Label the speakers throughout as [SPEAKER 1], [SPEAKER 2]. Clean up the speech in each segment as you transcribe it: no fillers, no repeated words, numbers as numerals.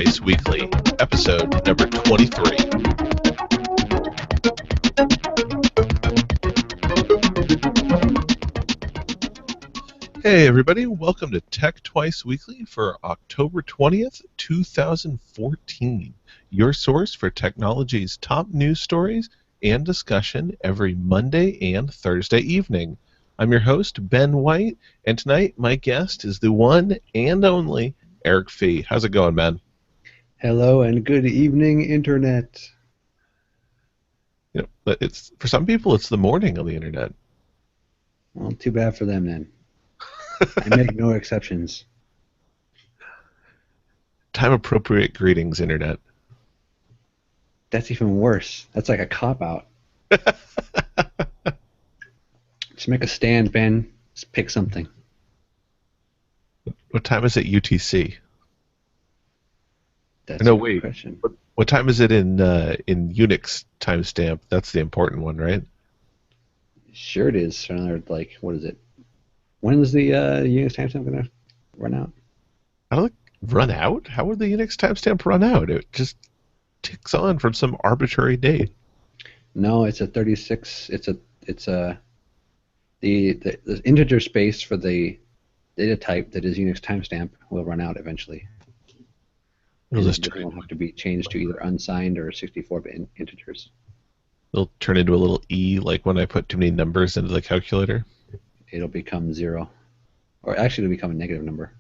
[SPEAKER 1] Twice Weekly, episode number 23. Hey everybody, welcome to Tech Twice Weekly for October 20th, 2014. Your source for technology's top news stories and discussion every Monday and Thursday evening. I'm your host, Ben White, and tonight my guest is the one and only Eric Fee. How's it going, man?
[SPEAKER 2] Hello and good evening, Internet.
[SPEAKER 1] You know, but it's for some people it's the morning on the internet.
[SPEAKER 2] Well, too bad for them then. I make no exceptions.
[SPEAKER 1] Time-appropriate greetings, internet.
[SPEAKER 2] That's even worse. That's like a cop-out. Just make a stand, Ben. Just pick something.
[SPEAKER 1] What time is it UTC?
[SPEAKER 2] That's
[SPEAKER 1] No,
[SPEAKER 2] a
[SPEAKER 1] wait.
[SPEAKER 2] good question.
[SPEAKER 1] What time is it in Unix timestamp? That's the important one, right?
[SPEAKER 2] Sure it is. Another, like, what is it? When is the Unix timestamp going to run out?
[SPEAKER 1] I don't run out? How would the Unix timestamp run out? It just ticks on from some arbitrary date.
[SPEAKER 2] No, it's a 36. The integer space for the data type that is Unix timestamp will run out eventually.
[SPEAKER 1] It'll
[SPEAKER 2] And
[SPEAKER 1] just
[SPEAKER 2] it will have to be changed to either unsigned or 64-bit integers.
[SPEAKER 1] it'll turn into a little E, like when I put too many numbers into the calculator.
[SPEAKER 2] It'll become 0. Or actually, it'll become a negative number.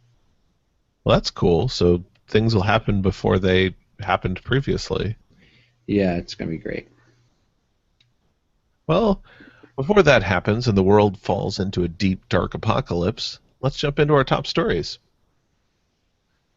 [SPEAKER 1] Well, that's cool. So things will happen before they happened previously.
[SPEAKER 2] Yeah, it's going to be great.
[SPEAKER 1] Well, before that happens and the world falls into a deep, dark apocalypse, let's jump into our top stories.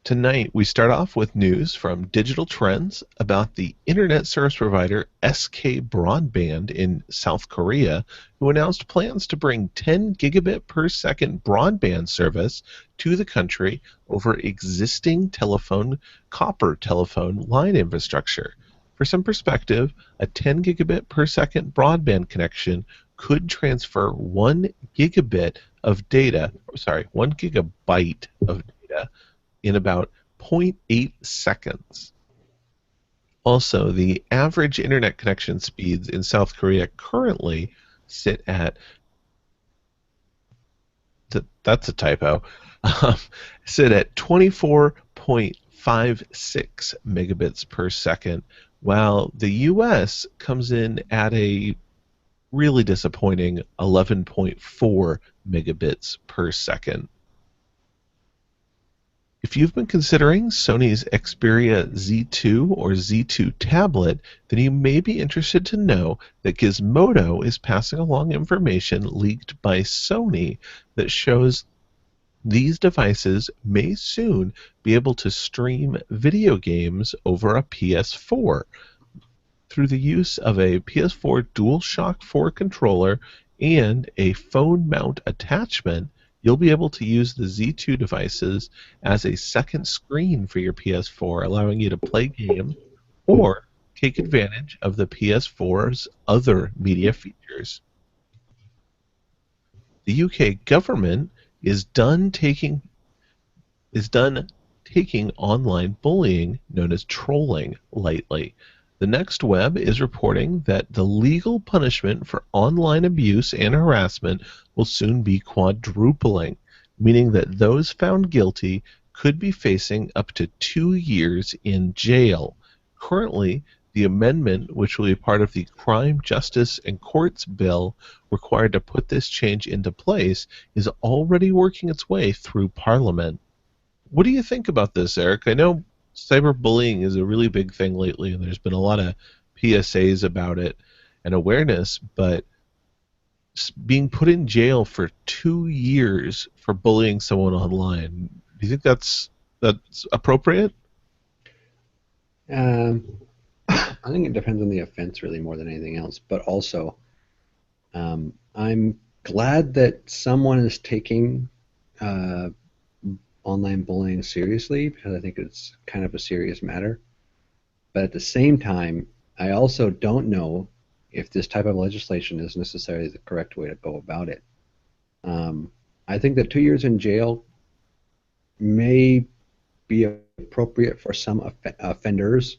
[SPEAKER 1] Tonight, we start off with news from Digital Trends about the internet service provider SK Broadband in South Korea, who announced plans to bring 10 gigabit per second broadband service to the country over existing copper telephone line infrastructure. For some perspective, a 10 gigabit per second broadband connection could transfer 1 gigabyte of data in about 0.8 seconds. Also, the average internet connection speeds in South Korea currently sit at that's a typo. Sit at 24.56 megabits per second, while the US comes in at a really disappointing 11.4 megabits per second. If you've been considering Sony's Xperia Z2 or Z2 tablet, then you may be interested to know that Gizmodo is passing along information leaked by Sony that shows these devices may soon be able to stream video games over a PS4 through the use of a PS4 DualShock 4 controller and a phone mount attachment. You'll be able to use the Z2 devices as a second screen for your PS4, allowing you to play games or take advantage of the PS4's other media features. The UK government is done taking online bullying, known as trolling, lightly. The Next Web is reporting that the legal punishment for online abuse and harassment will soon be quadrupling, meaning that those found guilty could be facing up to 2 years in jail. Currently, the amendment, which will be part of the Crime, Justice, and Courts bill required to put this change into place, is already working its way through Parliament. What do you think about this, Eric? I know cyberbullying is a really big thing lately, and there's been a lot of PSAs about it and awareness, but being put in jail for 2 years for bullying someone online, do you think that's appropriate?
[SPEAKER 2] I think it depends on the offense really more than anything else. But also, I'm glad that someone is taking online bullying seriously, because I think it's kind of a serious matter. But at the same time, I also don't know if this type of legislation is necessarily the correct way to go about it. I think that 2 years in jail may be a appropriate for some offenders,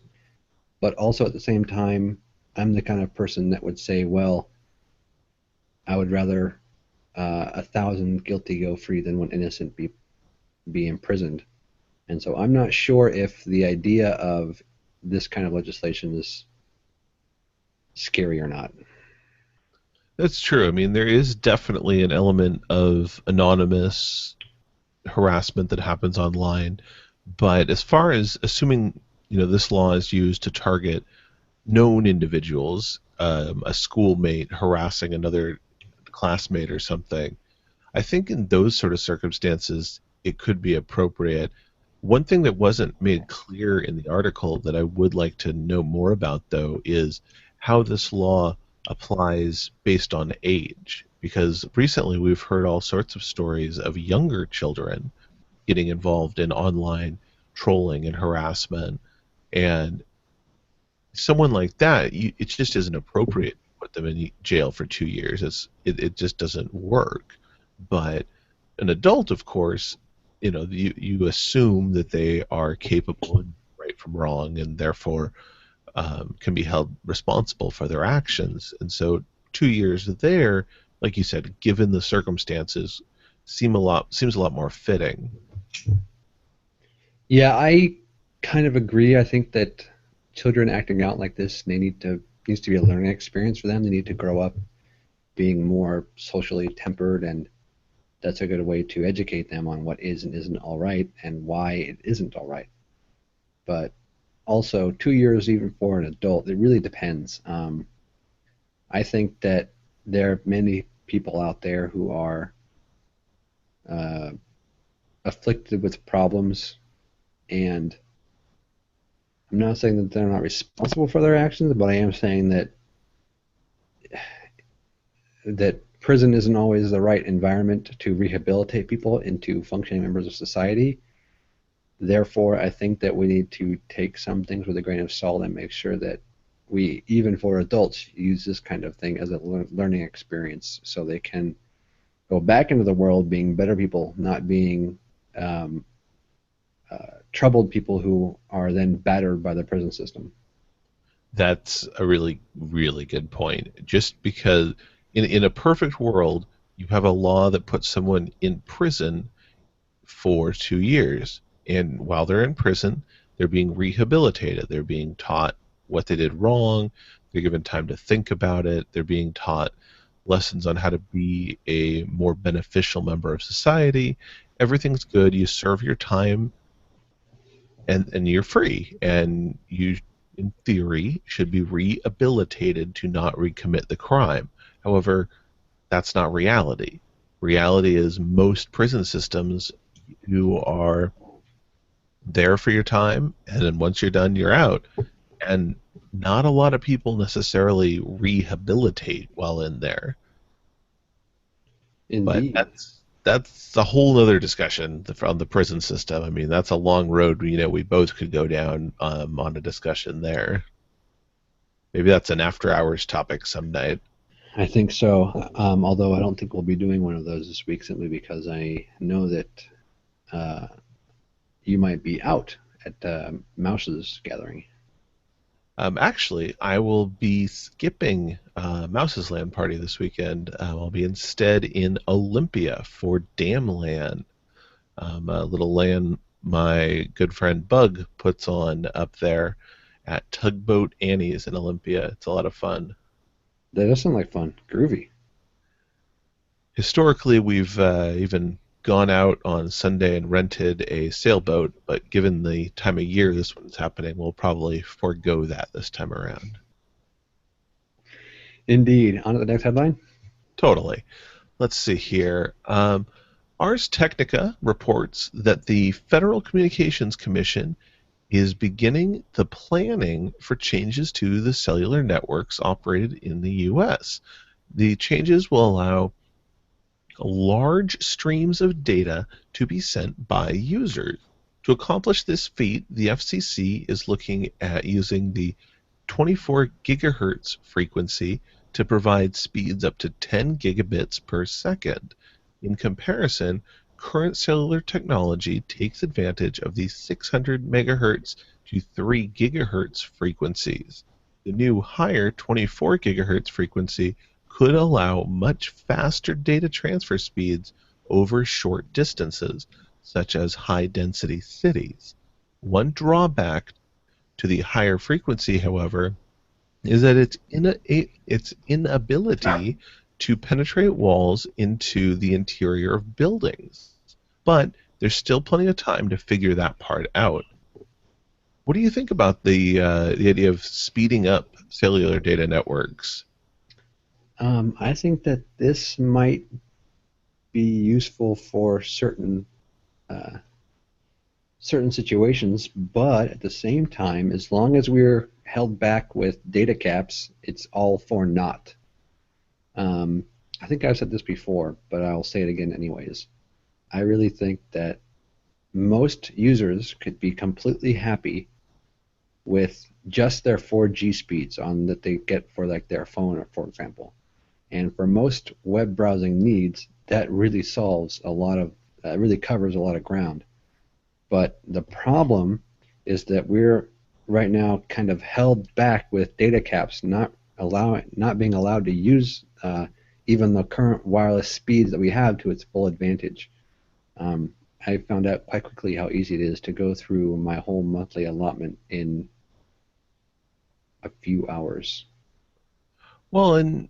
[SPEAKER 2] but also at the same time, I'm the kind of person that would say, well, I would rather 1,000 guilty go free than one innocent be imprisoned. And so I'm not sure if the idea of this kind of legislation is scary or not.
[SPEAKER 1] That's true. I mean, there is definitely an element of anonymous harassment that happens online, but as far as assuming this law is used to target known individuals, a schoolmate harassing another classmate or something, I think in those sort of circumstances it could be appropriate. One thing that wasn't made clear in the article that I would like to know more about, though, is how this law applies based on age. Because recently we've heard all sorts of stories of younger children getting involved in online trolling and harassment. And someone like that, it just isn't appropriate to put them in jail for 2 years. It just doesn't work. But an adult, of course, you assume that they are capable and right from wrong, and therefore can be held responsible for their actions. And so 2 years there, like you said, given the circumstances, seems a lot more fitting.
[SPEAKER 2] Yeah, I kind of agree. I think that children acting out like this, they needs to be a learning experience for them. They need to grow up being more socially tempered, and that's a good way to educate them on what is and isn't all right and why it isn't all right. But also, 2 years even for an adult, it really depends. I think that there are many people out there who are uh, afflicted with problems, and I'm not saying that they're not responsible for their actions, but I am saying that prison isn't always the right environment to rehabilitate people into functioning members of society. Therefore, I think that we need to take some things with a grain of salt and make sure that we, even for adults, use this kind of thing as a learning experience so they can go back into the world being better people, not being um, troubled people who are then battered by the prison system.
[SPEAKER 1] That's a really, really good point. Just because in a perfect world, you have a law that puts someone in prison for 2 years. And while they're in prison, they're being rehabilitated. They're being taught what they did wrong. They're given time to think about it. They're being taught lessons on how to be a more beneficial member of society. Everything's good. You serve your time, and you're free. And you, in theory, should be rehabilitated to not recommit the crime. However, that's not reality. Reality is most prison systems, you are there for your time, and then once you're done, you're out. And not a lot of people necessarily rehabilitate while in there. But
[SPEAKER 2] Indeed.
[SPEAKER 1] that's a whole other discussion from the prison system. I mean, that's a long road. We both could go down on a discussion there. Maybe that's an after hours topic some night.
[SPEAKER 2] I think so. Although I don't think we'll be doing one of those this week simply because I know that uh, you might be out at Mouse's gathering.
[SPEAKER 1] Actually, I will be skipping Mouse's Land Party this weekend. I'll be instead in Olympia for Damland, a little land my good friend Bug puts on up there at Tugboat Annie's in Olympia. It's a lot of fun.
[SPEAKER 2] That does sound like fun. Groovy.
[SPEAKER 1] Historically, we've even gone out on Sunday and rented a sailboat, but given the time of year this one's happening, we'll probably forego that this time around.
[SPEAKER 2] Indeed. On to the next headline.
[SPEAKER 1] Totally. Let's see here. Ars Technica reports that the Federal Communications Commission is beginning the planning for changes to the cellular networks operated in the U.S. The changes will allow large streams of data to be sent by users. To accomplish this feat, the FCC is looking at using the 24 gigahertz frequency to provide speeds up to 10 gigabits per second. In comparison, current cellular technology takes advantage of these 600 megahertz to 3 gigahertz frequencies. The new higher 24 gigahertz frequency could allow much faster data transfer speeds over short distances, such as high density cities. One drawback to the higher frequency, however, is that its inability to penetrate walls into the interior of buildings. But there's still plenty of time to figure that part out. What do you think about the idea of speeding up cellular data networks?
[SPEAKER 2] I think that this might be useful for uh, certain situations, but at the same time, as long as we're held back with data caps, it's all for naught. Um, I think I've said this before, but I'll say it again anyways. I really think that most users could be completely happy with just their 4G speeds on that they get for like their phone, for example. And for most web browsing needs, that really solves a lot of, really covers a lot of ground. But the problem is that we're right now kind of held back with data caps, not being allowed to use even the current wireless speeds that we have to its full advantage. I found out quite quickly how easy it is to go through my whole monthly allotment in a few hours.
[SPEAKER 1] Well, and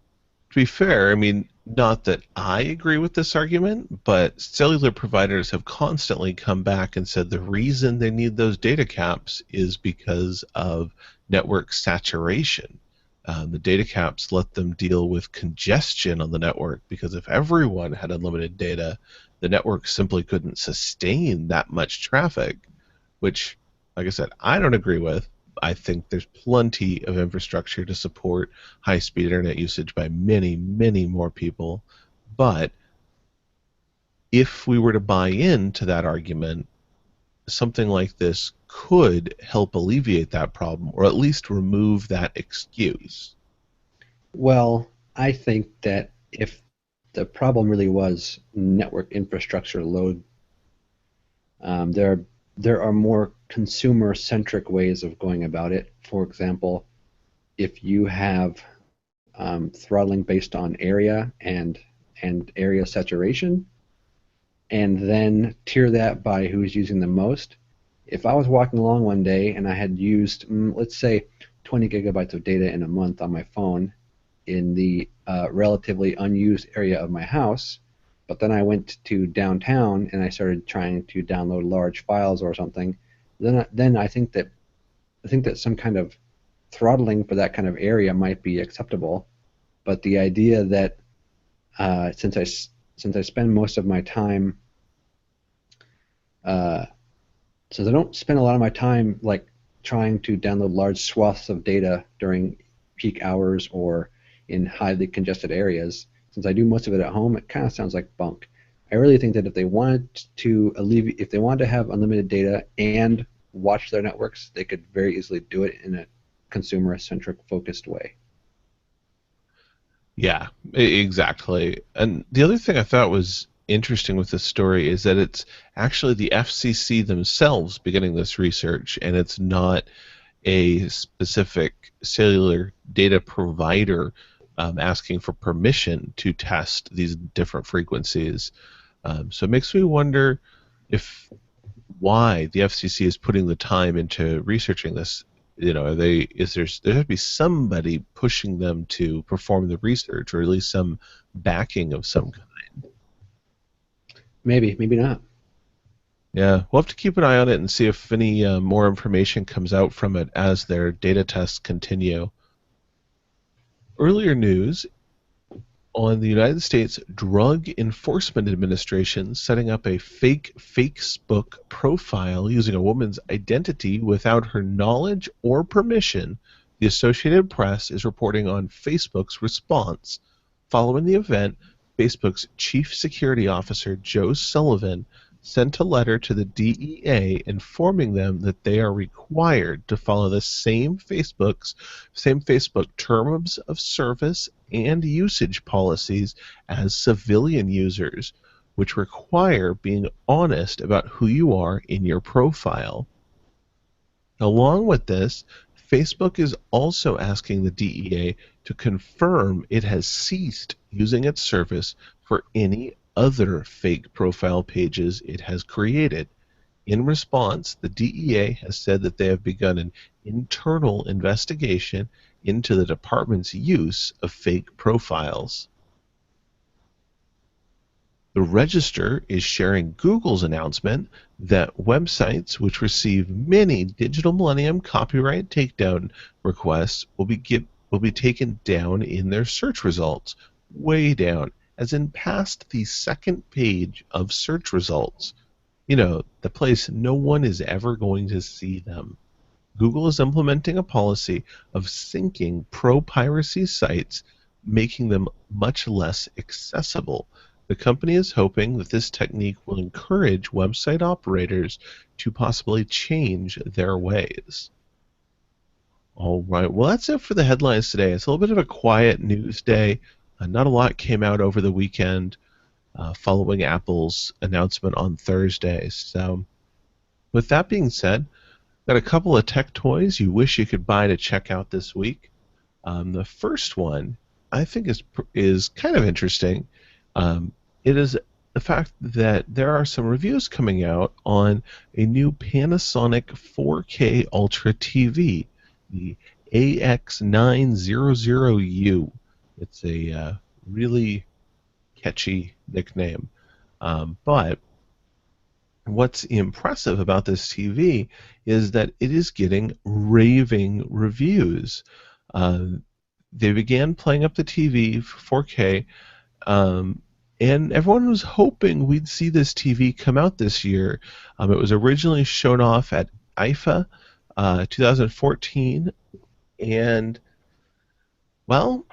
[SPEAKER 1] to be fair, I mean, not that I agree with this argument, but cellular providers have constantly come back and said the reason they need those data caps is because of network saturation. The data caps let them deal with congestion on the network because if everyone had unlimited data, the network simply couldn't sustain that much traffic, which, like I said, I don't agree with. I think there's plenty of infrastructure to support high speed internet usage by many, many more people. But if we were to buy into that argument, something like this could help alleviate that problem or at least remove that excuse.
[SPEAKER 2] Well, I think that if the problem really was network infrastructure load, um, there there are more consumer centric ways of going about it. For example, if you have throttling based on area and area saturation, and then tier that by who's using the most. If I was walking along one day and I had used, let's say, 20 gigabytes of data in a month on my phone in the relatively unused area of my house, but then I went to downtown and I started trying to download large files or something, then I think that some kind of throttling for that kind of area might be acceptable. But the idea that since I spend most of my time uh, since I don't spend a lot of my time like trying to download large swaths of data during peak hours or in highly congested areas, since I do most of it at home, it kind of sounds like bunk. I really think that if they wanted to have unlimited data and watch their networks, they could very easily do it in a consumer-centric, focused way.
[SPEAKER 1] Yeah, exactly. And the other thing I thought was interesting with this story is that it's actually the FCC themselves beginning this research, and it's not a specific cellular data provider asking for permission to test these different frequencies. So it makes me wonder if why the FCC is putting the time into researching this. You know, are they is there has to be somebody pushing them to perform the research, or at least some backing of some kind.
[SPEAKER 2] Maybe, maybe not.
[SPEAKER 1] Yeah, we'll have to keep an eye on it and see if any more information comes out from it as their data tests continue. Earlier news on the United States Drug Enforcement Administration setting up a fake Facebook profile using a woman's identity without her knowledge or permission. The Associated Press is reporting on Facebook's response. Following the event, Facebook's chief security officer, Joe Sullivan, sent a letter to the DEA informing them that they are required to follow the same Facebook terms of service and usage policies as civilian users. which require being honest about who you are in your profile. Along with this, Facebook is also asking the DEA to confirm it has ceased using its service for any other fake profile pages it has created. In response, the DEA has said that they have begun an internal investigation into the department's use of fake profiles. The Register is sharing Google's announcement that websites which receive many Digital Millennium copyright takedown requests will be taken down in their search results, way down, as in past the second page of search results. You know, the place no one is ever going to see them. Google is implementing a policy of syncing pro-piracy sites, making them much less accessible. The company is hoping that this technique will encourage website operators to possibly change their ways. All right, well, that's it for the headlines today. It's a little bit of a quiet news day. Not a lot came out over the weekend following Apple's announcement on Thursday. So, with that being said, got a couple of tech toys you wish you could buy to check out this week. The first one I think is kind of interesting. It is the fact that there are some reviews coming out on a new Panasonic 4K Ultra TV, the AX900U. It's a really catchy nickname. But what's impressive about this TV is that it is getting raving reviews. They began playing up the TV for 4K, and everyone was hoping we'd see this TV come out this year. It was originally shown off at IFA 2014, and, well,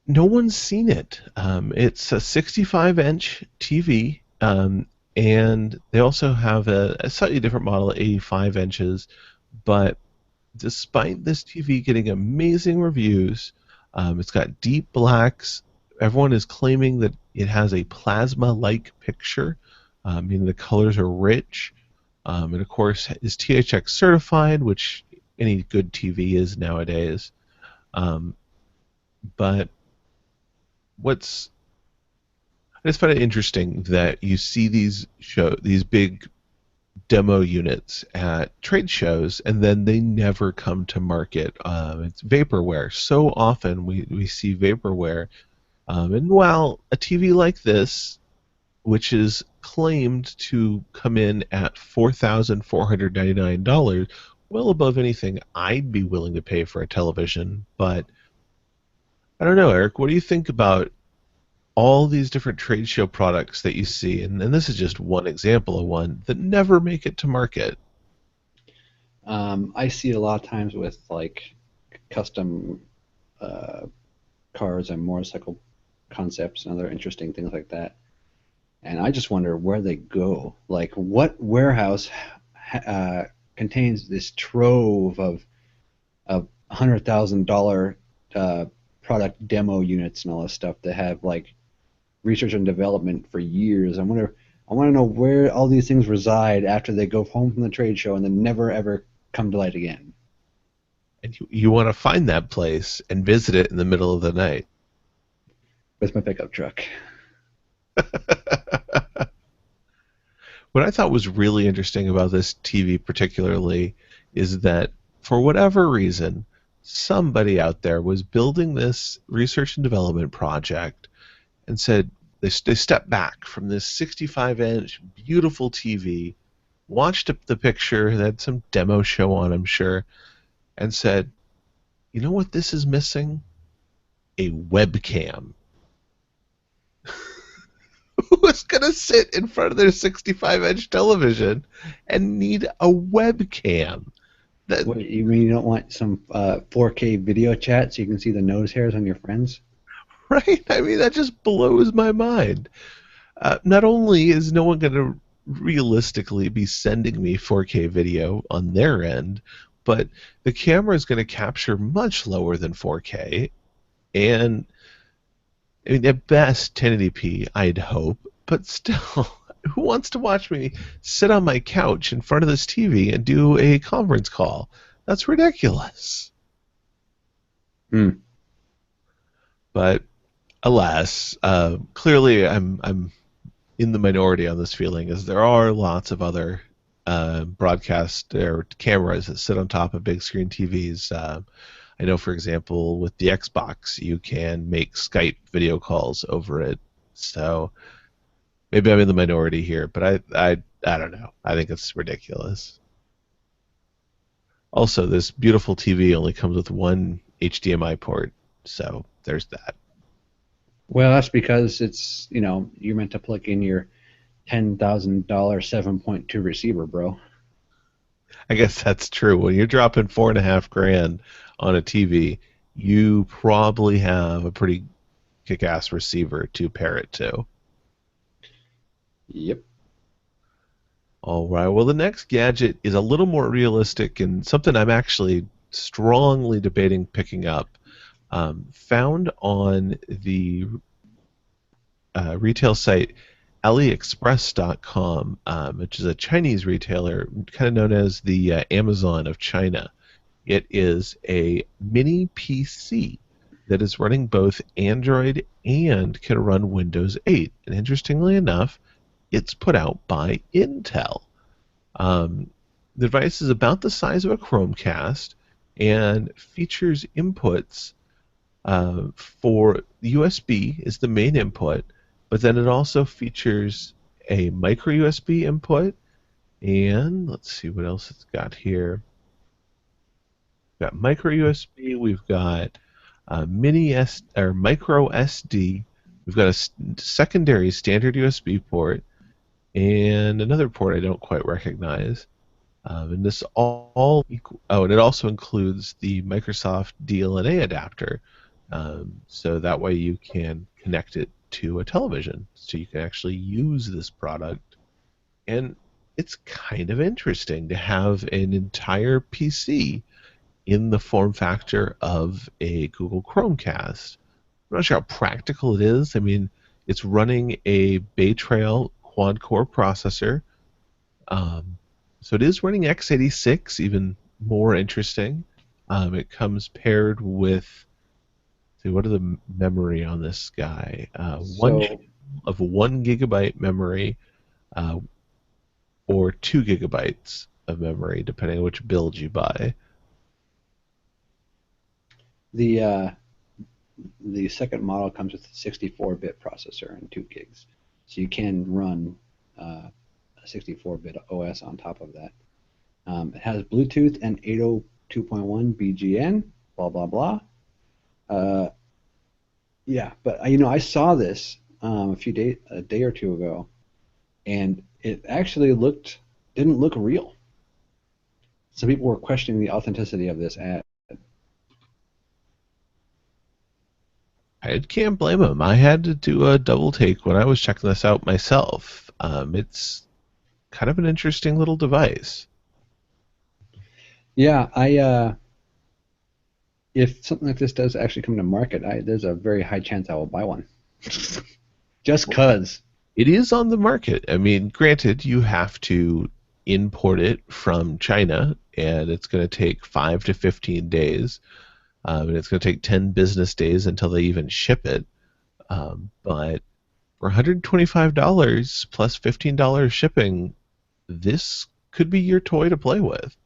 [SPEAKER 1] no one's seen it. It's a 65-inch TV, and they also have a slightly different model at 85 inches. But despite this TV getting amazing reviews, it's got deep blacks. Everyone is claiming that it has a plasma-like picture, meaning the colors are rich. And of course, is THX certified, which any good TV is nowadays. But I just find it interesting that you see these big demo units at trade shows, and then they never come to market. It's vaporware. So often we see vaporware. And while a TV like this, which is claimed to come in at $4,499, well above anything I'd be willing to pay for a television, but I don't know, Eric, what do you think about all these different trade show products that you see, and this is just one example of one, that never make it to market?
[SPEAKER 2] I see it a lot of times with like custom cars and motorcycle concepts and other interesting things like that. And I just wonder where they go. Like, what warehouse contains this trove of $100,000 product demo units and all this stuff that have like research and development for years? I want to know where all these things reside after they go home from the trade show and then never ever come to light again.
[SPEAKER 1] And you want to find that place and visit it in the middle of the night.
[SPEAKER 2] With my pickup truck.
[SPEAKER 1] What I thought was really interesting about this TV particularly is that for whatever reason, somebody out there was building this research and development project and said they stepped back from this 65-inch beautiful TV, watched the picture, that had some demo show on, I'm sure, and said, you know what this is missing? A webcam. Who's going to sit in front of their 65-inch television and need a webcam?
[SPEAKER 2] What, you mean you don't want some 4K video chat so you can see the nose hairs on your friends?
[SPEAKER 1] Right? I mean, that just blows my mind. Not only is no one going to realistically be sending me 4K video on their end, but the camera is going to capture much lower than 4K, and I mean, at best 1080p, I'd hope, but still, who wants to watch me sit on my couch in front of this TV and do a conference call? That's ridiculous.
[SPEAKER 2] Hmm.
[SPEAKER 1] But alas, clearly I'm in the minority on this feeling, as there are lots of other broadcast or cameras that sit on top of big screen TVs. I know, for example, with the Xbox, you can make Skype video calls over it. So maybe I'm in the minority here, but I don't know. I think it's ridiculous. Also, this beautiful TV only comes with one HDMI port, so there's that.
[SPEAKER 2] Well, that's because it's, you're meant to plug in your $10,000 7.2 receiver, bro.
[SPEAKER 1] I guess that's true. When you're dropping 4.5 grand on a TV, you probably have a pretty kick-ass receiver to pair it to.
[SPEAKER 2] Yep.
[SPEAKER 1] All right. Well, the next gadget is a little more realistic and something I'm actually strongly debating picking up. Found on the retail site AliExpress.com, which is a Chinese retailer, kind of known as the Amazon of China. It is a mini PC that is running both Android and can run Windows 8. And interestingly enough, it's put out by Intel. Um, the device is about the size of a Chromecast and features inputs for USB is the main input, but then it also features a micro USB input, and let's see what else it's got here. We've got micro USB, we've got mini S or micro SD, we've got a secondary standard USB port, and another port I don't quite recognize. And this oh, and it also includes the Microsoft DLNA adapter, so that way you can connect it to a television, so you can actually use this product. And it's kind of interesting to have an entire PC in the form factor of a Google Chromecast. I'm not sure how practical it is. I mean, it's running a Bay Trail quad core processor, um, so it is running x86, even more interesting. It comes paired with, see, what are the memory on this guy? One
[SPEAKER 2] So
[SPEAKER 1] of 1 gigabyte memory, uh, or 2 gigabytes of memory, depending on which build you buy.
[SPEAKER 2] the uh, the second model comes with a 64-bit processor and 2 gigs, so you can run a 64-bit OS on top of that. It has Bluetooth and 802.1 BGN. Blah blah blah. Uh, yeah, but I saw this a day or two ago, and it actually didn't look real. Some people were questioning the authenticity of this ad.
[SPEAKER 1] I can't blame him. I had to do a double take when I was checking this out myself. It's kind of an interesting little device.
[SPEAKER 2] Yeah, if something like this does actually come to market, there's a very high chance I will buy one. Just cause.
[SPEAKER 1] It is on the market. I mean, granted, you have to import it from China, and it's going to take 5 to 15 days, and it's going to take 10 business days until they even ship it. But for $125 plus $15 shipping, this could be your toy to play with.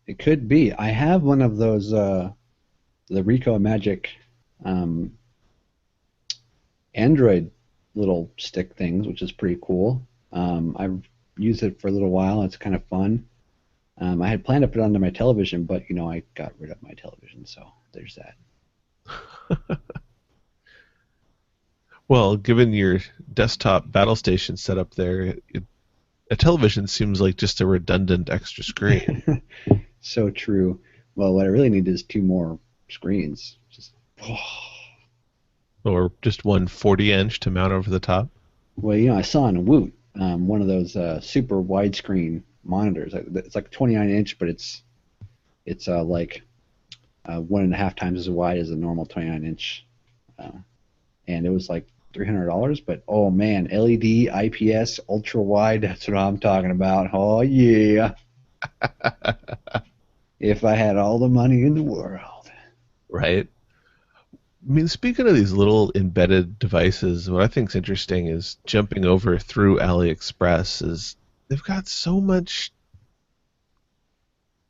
[SPEAKER 2] It could be. I have one of those the Ricoh Magic um, Android little stick things, which is pretty cool. I've used it for a little while. It's kind of fun. I had planned to put it onto my television, but I got rid of my television, so there's that.
[SPEAKER 1] Well, given your desktop battle station setup there, a television seems like just a redundant extra screen.
[SPEAKER 2] So true. Well, what I really need is two more screens. Just
[SPEAKER 1] Or just one 40-inch to mount over the top.
[SPEAKER 2] well, I saw in Woot one of those super widescreen monitors. It's like 29-inch, but it's like 1.5 times as wide as a normal 29-inch, and it was like $300. But oh man, LED, IPS, ultra wide. That's what I'm talking about. Oh yeah, if I had all the money in the world.
[SPEAKER 1] Right? I mean, speaking of these little embedded devices, what I think is interesting is jumping over through AliExpress is they've got so much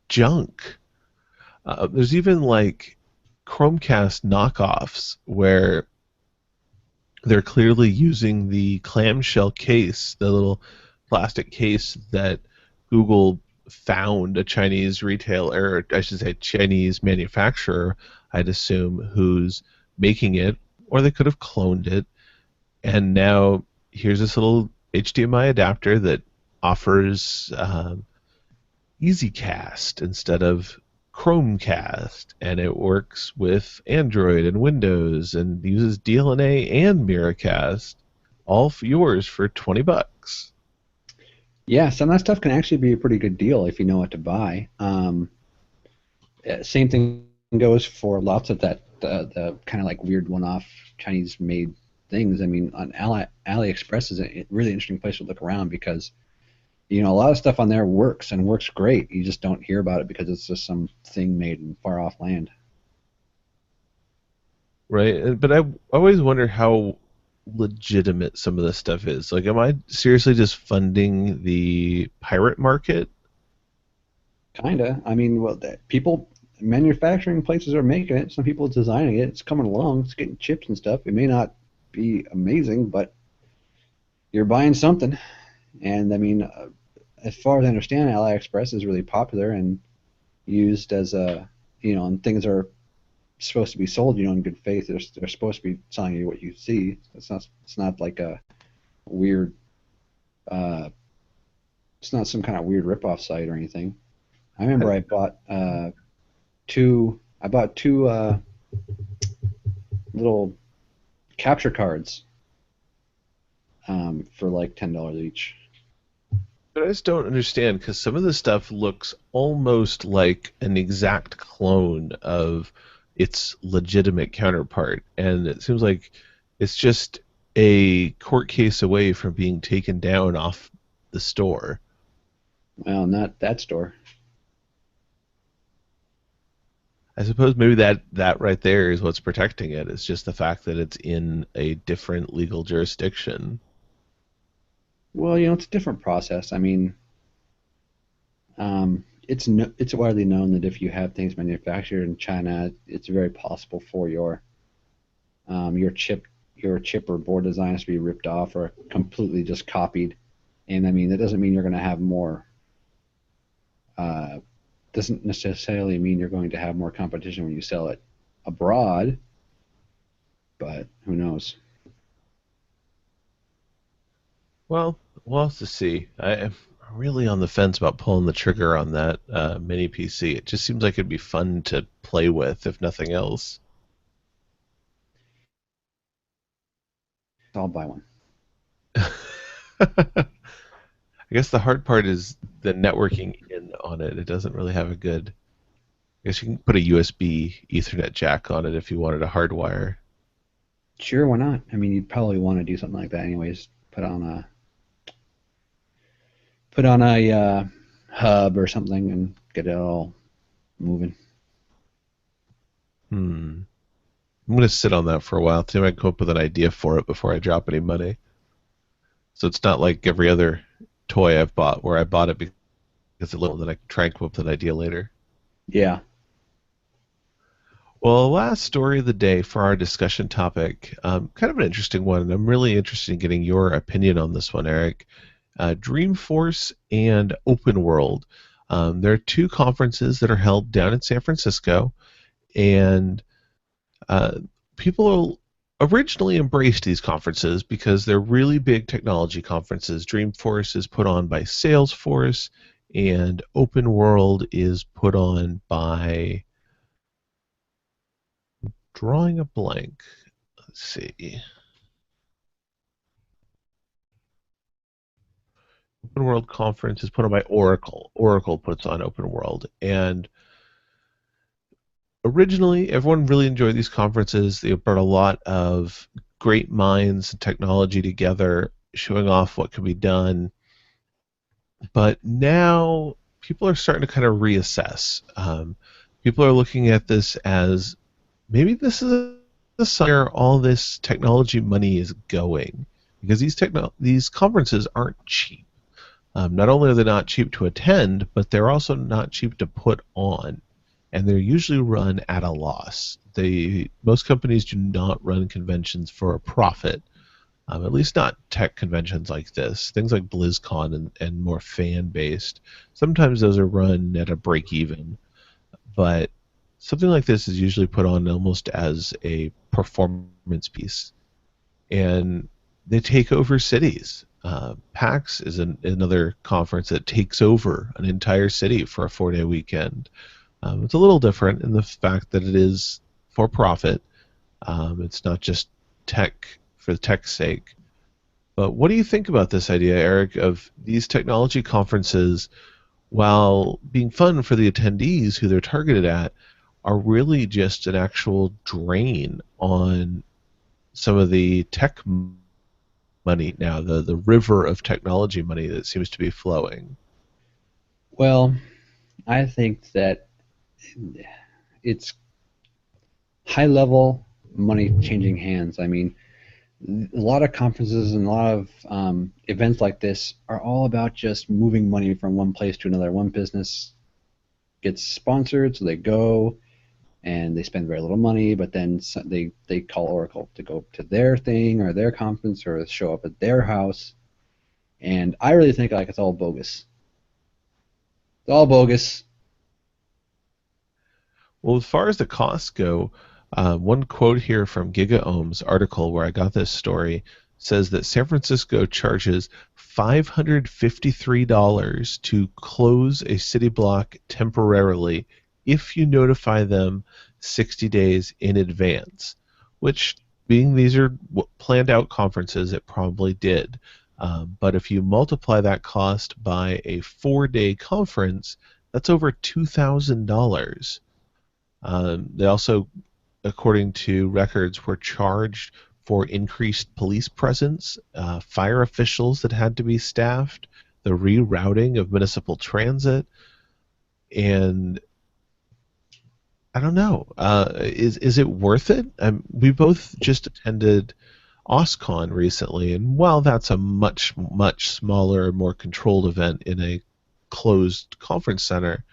[SPEAKER 1] junk. There's even like Chromecast knockoffs where they're clearly using the clamshell case, the little plastic case that Google found a Chinese retailer, or I should say Chinese manufacturer, I'd assume, who's making it, or they could have cloned it. And now here's this little HDMI adapter that offers EasyCast instead of Chromecast, and it works with Android and Windows and uses DLNA and Miracast, all for yours for $20.
[SPEAKER 2] Yeah, some of that stuff can actually be a pretty good deal if you know what to buy. Same thing goes for lots of that the kind of like weird one-off Chinese-made things. I mean, on AliExpress is a really interesting place to look around because a lot of stuff on there works and works great. You just don't hear about it because it's just some thing made in far off land.
[SPEAKER 1] Right? But I always wonder how legitimate some of this stuff is. Like, am I seriously just funding the pirate market?
[SPEAKER 2] Kinda. I mean, well, people, manufacturing places are making it. Some people designing it. It's coming along. It's getting chips and stuff. It may not be amazing, but you're buying something. And I mean, as far as I understand, AliExpress is really popular and used as and things are supposed to be sold, in good faith. They're supposed to be telling you what you see. It's not like a weird, uh, it's not some kind of weird rip-off site or anything. I remember I bought two little capture cards for like $10 each.
[SPEAKER 1] But I just don't understand because some of the stuff looks almost like an exact clone of its legitimate counterpart, and it seems like it's just a court case away from being taken down off the store.
[SPEAKER 2] Well, not that store.
[SPEAKER 1] I suppose maybe that right there is what's protecting it. It's just the fact that it's in a different legal jurisdiction.
[SPEAKER 2] Well, it's a different process. I mean, it's widely known that if you have things manufactured in China, it's very possible for your chip or board designs to be ripped off or completely just copied. And I mean, that doesn't mean you're going to have more. Doesn't necessarily mean you're going to have more competition when you sell it abroad, but who knows?
[SPEAKER 1] Well, we'll have to see. I'm really on the fence about pulling the trigger on that mini PC. It just seems like it'd be fun to play with, if nothing else.
[SPEAKER 2] I'll buy one.
[SPEAKER 1] I guess the hard part is the networking in on it. It doesn't really have a good. I guess you can put a USB Ethernet jack on it if you wanted a hardwire.
[SPEAKER 2] Sure, why not? I mean, you'd probably want to do something like that anyways. Put on a hub or something and get it all moving.
[SPEAKER 1] Hmm. I'm gonna sit on that for a while. See if I can come up with an idea for it before I drop any money. So it's not like every other toy I've bought where I bought it because it's a little, and then I can try and come up with an idea later.
[SPEAKER 2] Yeah.
[SPEAKER 1] Well, last story of the day for our discussion topic, kind of an interesting one, and I'm really interested in getting your opinion on this one, Eric. Dreamforce and Open World. There are two conferences that are held down in San Francisco, and people originally embraced these conferences because they're really big technology conferences. Dreamforce is put on by Salesforce, and Open World is put on by drawing a blank. Let's see. Open World Conference is put on by Oracle. Oracle puts on Open World. And originally, everyone really enjoyed these conferences. They brought a lot of great minds and technology together, showing off what can be done. But now people are starting to kind of reassess. People are looking at this as maybe this is the sign where all this technology money is going, because these conferences aren't cheap. Not only are they not cheap to attend, but they're also not cheap to put on, and they're usually run at a loss. Most companies do not run conventions for a profit, at least not tech conventions like this. Things like BlizzCon and more fan based. Sometimes those are run at a break even, but something like this is usually put on almost as a performance piece, and they take over cities. PAX is another conference that takes over an entire city for a 4-day weekend. It's a little different in the fact that it is for profit. It's not just tech for the tech's sake. But what do you think about this idea, Eric, of these technology conferences, while being fun for the attendees who they're targeted at, are really just an actual drain on some of the tech money now, the river of technology money that seems to be flowing?
[SPEAKER 2] Well, I think that it's high level money changing hands. I mean, a lot of conferences and a lot of events like this are all about just moving money from one place to another. One business gets sponsored, so they go and they spend very little money, but then they call Oracle to go to their thing or their conference or show up at their house. And I really think like it's all bogus. It's all bogus.
[SPEAKER 1] Well, as far as the costs go, one quote here from GigaOhm's article where I got this story says that San Francisco charges $553 to close a city block temporarily if you notify them 60 days in advance, which, being these are planned out conferences, it probably did. But if you multiply that cost by a 4-day conference, that's over $2,000. They also, according to records, were charged for increased police presence, fire officials that had to be staffed, the rerouting of municipal transit, and I don't know. Is it worth it? We both just attended OSCON recently, and while that's a much smaller, more controlled event in a closed conference center,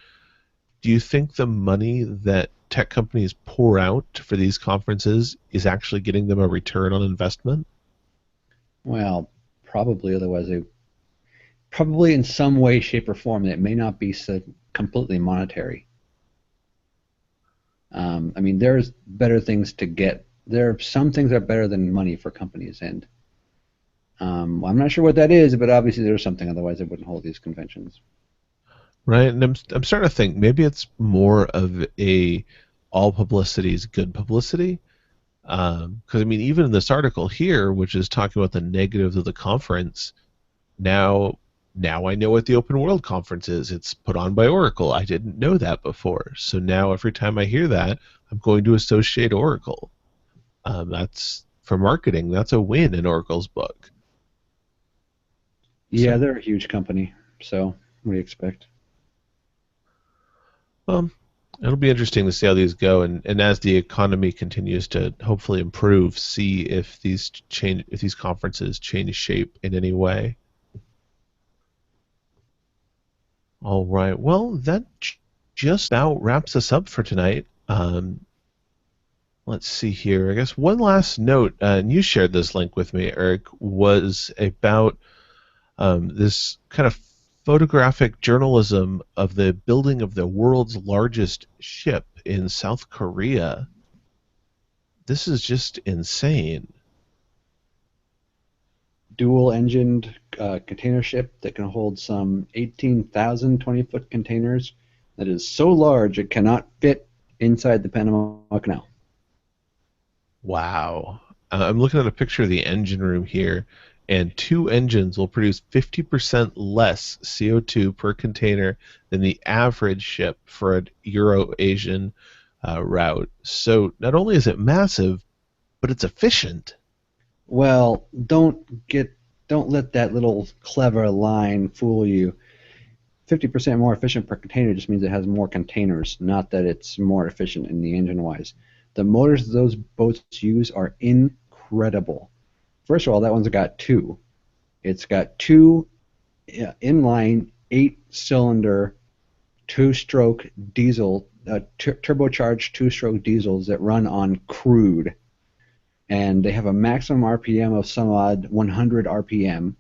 [SPEAKER 1] do you think the money that tech companies pour out for these conferences is actually getting them a return on investment?
[SPEAKER 2] Well, probably otherwise they probably in some way, shape, or form that may not be so completely monetary. I mean, there's better things to get. There are some things that are better than money for companies, and I'm not sure what that is, but obviously there's something. Otherwise, they wouldn't hold these conventions.
[SPEAKER 1] Right, and I'm starting to think maybe it's more of a all publicity is good publicity. Because I mean, even in this article here, which is talking about the negatives of the conference, now now I know what the Open World Conference is. It's put on by Oracle. I didn't know that before. So now every time I hear that, I'm going to associate Oracle. That's for marketing. That's a win in Oracle's book.
[SPEAKER 2] Yeah,
[SPEAKER 1] So,
[SPEAKER 2] they're a huge company. So what do you expect?
[SPEAKER 1] well, it'll be interesting to see how these go, and as the economy continues to hopefully improve, see if these conferences change shape in any way. All right. Well, that just about wraps us up for tonight. Let's see here. I guess one last note, and you shared this link with me, Eric, was about this kind of photographic journalism of the building of the world's largest ship in South Korea. This is just insane.
[SPEAKER 2] Dual-engined container ship that can hold some 18,000 20-foot containers that is so large it cannot fit inside the Panama Canal.
[SPEAKER 1] Wow. I'm looking at a picture of the engine room here, and two engines will produce 50% less CO2 per container than the average ship for a Euro-Asian route. So not only is it massive, but it's efficient.
[SPEAKER 2] Well, don't let that little clever line fool you. 50% more efficient per container just means it has more containers, not that it's more efficient in the engine wise. The motors those boats use are incredible. First of all, that one's got two. It's got two inline 8-cylinder two-stroke diesel, turbocharged two-stroke diesels that run on crude, and they have a maximum RPM of some odd 100 RPM.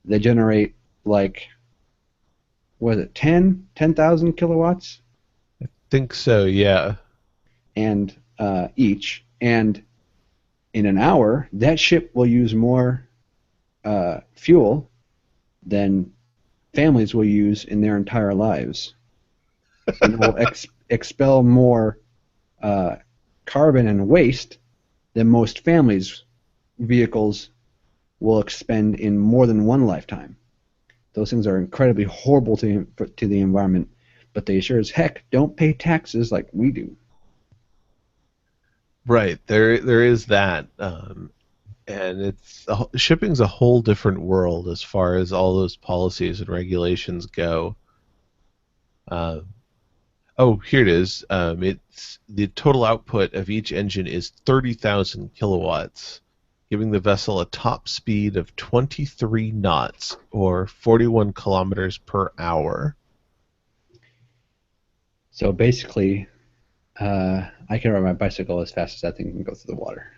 [SPEAKER 2] They generate like, what is it, 10,000 kilowatts
[SPEAKER 1] Think so, yeah.
[SPEAKER 2] and each, and in an hour that ship will use more fuel than families will use in their entire lives, and it will expel more uh, carbon and waste than most families' vehicles will expend in more than one lifetime. Those things are incredibly horrible to the environment, but they sure as heck don't pay taxes like we do.
[SPEAKER 1] Right. There is that. And shipping's a whole different world as far as all those policies and regulations go. Uh, oh, here it is. It's the total output of each engine is 30,000 kilowatts, giving the vessel a top speed of 23 knots or 41 kilometers per hour.
[SPEAKER 2] So basically, I can ride my bicycle as fast as that thing can go through the water.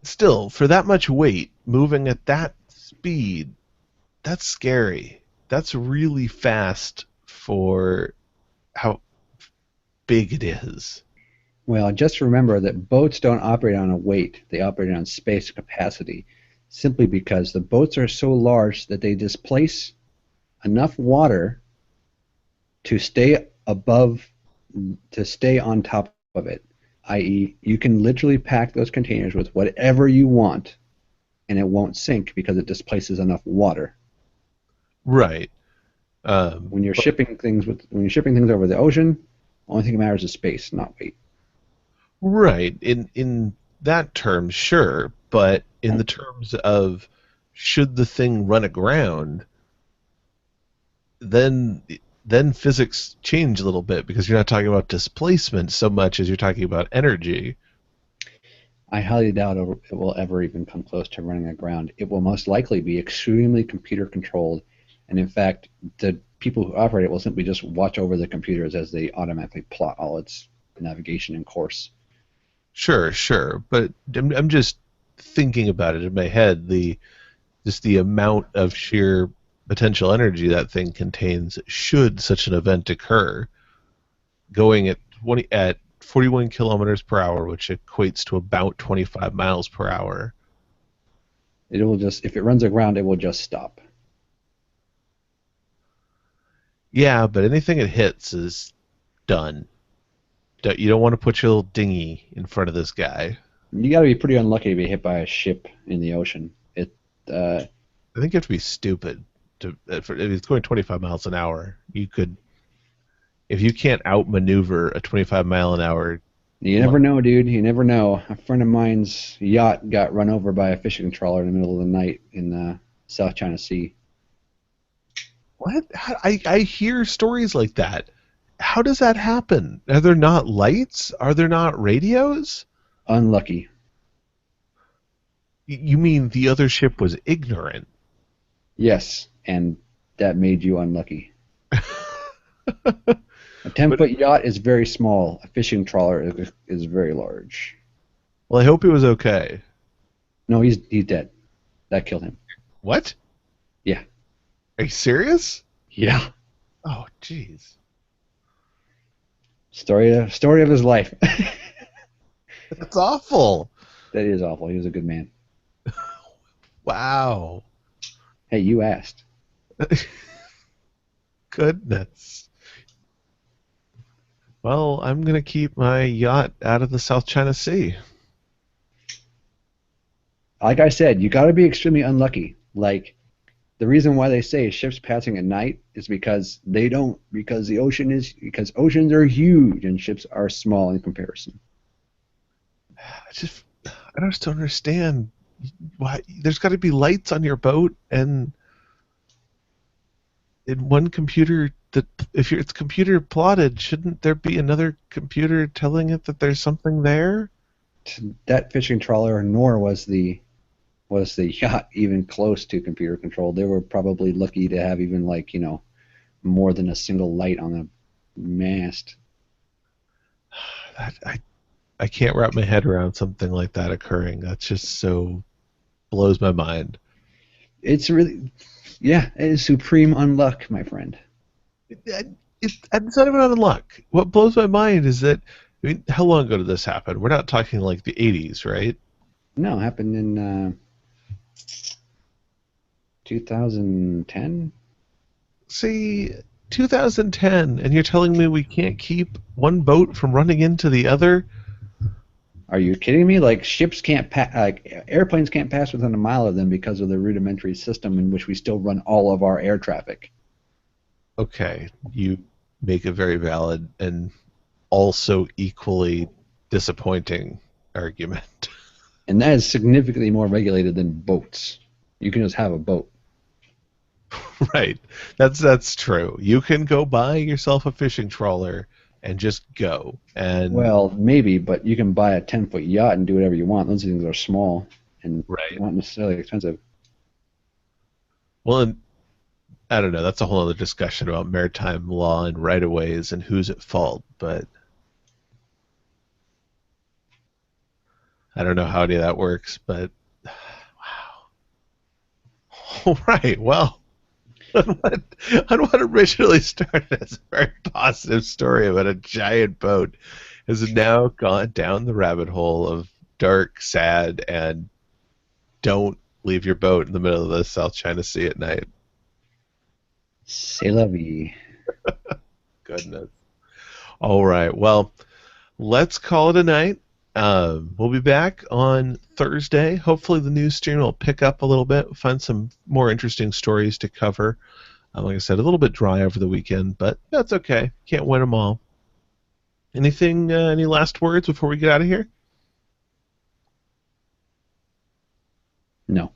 [SPEAKER 1] Still, for that much weight, moving at that speed, that's scary. That's really fast for how big it is.
[SPEAKER 2] Well, just remember that boats don't operate on a weight, they operate on space capacity, simply because the boats are so large that they displace enough water to stay above, to stay on top of it. I.e., you can literally pack those containers with whatever you want and it won't sink because it displaces enough water.
[SPEAKER 1] Right.
[SPEAKER 2] When you're
[SPEAKER 1] But
[SPEAKER 2] shipping things over the ocean, the only thing that matters is space, not weight.
[SPEAKER 1] right. In that term, sure. But in the terms of should the thing run aground, then then physics change a little bit because you're not talking about displacement so much as you're talking about energy.
[SPEAKER 2] I highly doubt it will ever even come close to running aground. It will most likely be extremely computer controlled, and in fact, the people who operate it will simply just watch over the computers as they automatically plot all its navigation and course.
[SPEAKER 1] Sure, sure. But I'm just thinking about it in my head. Just the amount of sheer potential energy that thing contains should such an event occur, going at 41 kilometers per hour, which equates to about 25 miles per hour.
[SPEAKER 2] It will just, if it runs aground, it will just stop.
[SPEAKER 1] Yeah, but anything it hits is done. You don't want to put your little dinghy in front of this guy.
[SPEAKER 2] You got to be pretty unlucky to be hit by a ship in the ocean. Uh,
[SPEAKER 1] I think you have to be stupid if it's going 25 miles an hour. You could, if you can't outmaneuver a 25 mile an hour.
[SPEAKER 2] you never know, dude. You never know. A friend of mine's yacht got run over by a fishing trawler in the middle of the night in the South China Sea.
[SPEAKER 1] What? I hear stories like that. How does that happen? Are there not lights? Are there not radios?
[SPEAKER 2] Unlucky.
[SPEAKER 1] You mean the other ship was ignorant?
[SPEAKER 2] Yes, and that made you unlucky. A
[SPEAKER 1] But
[SPEAKER 2] 10-foot yacht is very small. A fishing trawler is very large.
[SPEAKER 1] well, I hope he was okay.
[SPEAKER 2] No, he's dead. That killed him.
[SPEAKER 1] What?
[SPEAKER 2] Yeah.
[SPEAKER 1] Are you serious?
[SPEAKER 2] Yeah.
[SPEAKER 1] Oh, jeez.
[SPEAKER 2] Story of his life.
[SPEAKER 1] That's awful.
[SPEAKER 2] That is awful. He was a good man.
[SPEAKER 1] Wow.
[SPEAKER 2] Hey, you asked.
[SPEAKER 1] Goodness. Well, I'm going to keep my yacht out of the South China Sea.
[SPEAKER 2] Like I said, you got to be extremely unlucky. Like The reason why they say ships passing at night is because because oceans are huge and ships are small in comparison.
[SPEAKER 1] I just don't understand why there's got to be lights on your boat, and in one computer that if it's computer plotted, shouldn't there be another computer telling it that there's something there?
[SPEAKER 2] That fishing trawler, nor was the yacht even close to computer controlled. They were probably lucky to have even more than a single light on the mast.
[SPEAKER 1] That, I can't wrap my head around something like that occurring. That's just so blows my mind.
[SPEAKER 2] It's really, yeah, it is supreme unluck, my friend.
[SPEAKER 1] It's not even out of luck. What blows my mind is that, I mean, how long ago did this happen? We're not talking like the 80s, right?
[SPEAKER 2] No, it happened in 2010.
[SPEAKER 1] See, 2010, and you're telling me we can't keep one boat from running into the other?
[SPEAKER 2] Are you kidding me? Like ships can't airplanes can't pass within a mile of them because of the rudimentary system in which we still run all of our air traffic.
[SPEAKER 1] Okay, you make a very valid and also equally disappointing argument.
[SPEAKER 2] And that is significantly more regulated than boats. You can just have a boat.
[SPEAKER 1] Right. That's true. You can go buy yourself a fishing trawler and just go. And
[SPEAKER 2] Well, maybe, but you can buy a 10-foot yacht and do whatever you want. Those things are small and
[SPEAKER 1] right.
[SPEAKER 2] not necessarily expensive.
[SPEAKER 1] Well, and I don't know. That's a whole other discussion about maritime law and right of ways and who's at fault. But I don't know how any of that works. But wow. All right. Well, on what originally started as a very positive story about a giant boat has now gone down the rabbit hole of dark, sad, and don't leave your boat in the middle of the South China Sea at night.
[SPEAKER 2] C'est la vie.
[SPEAKER 1] Goodness. All right. Well, let's call it a night. We'll be back on Thursday. Hopefully, the news stream will pick up a little bit, find some more interesting stories to cover. Like I said, a little bit dry over the weekend, but that's okay. Can't win them all. Any last words before we get out of here?
[SPEAKER 2] No.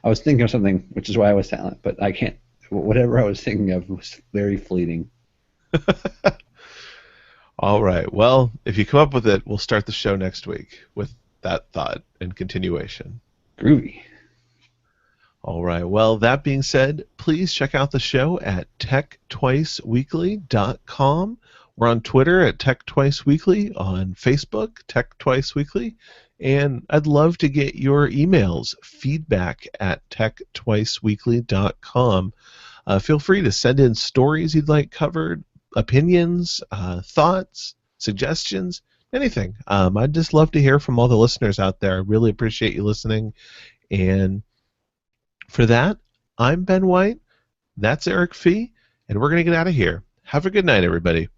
[SPEAKER 2] I was thinking of something, which is why I was silent, but I can't. Whatever I was thinking of was very fleeting.
[SPEAKER 1] All right. Well, if you come up with it, we'll start the show next week with that thought and continuation.
[SPEAKER 2] Groovy.
[SPEAKER 1] All right. Well, that being said, please check out the show at techtwiceweekly.com. We're on Twitter at techtwiceweekly, on Facebook, techtwiceweekly, and I'd love to get your emails, feedback at techtwiceweekly.com. Feel free to send in stories you'd like covered, opinions, thoughts, suggestions, anything. I'd just love to hear from all the listeners out there. I really appreciate you listening. And for that, I'm Ben White. That's Eric Fee. And we're going to get out of here. Have a good night, everybody.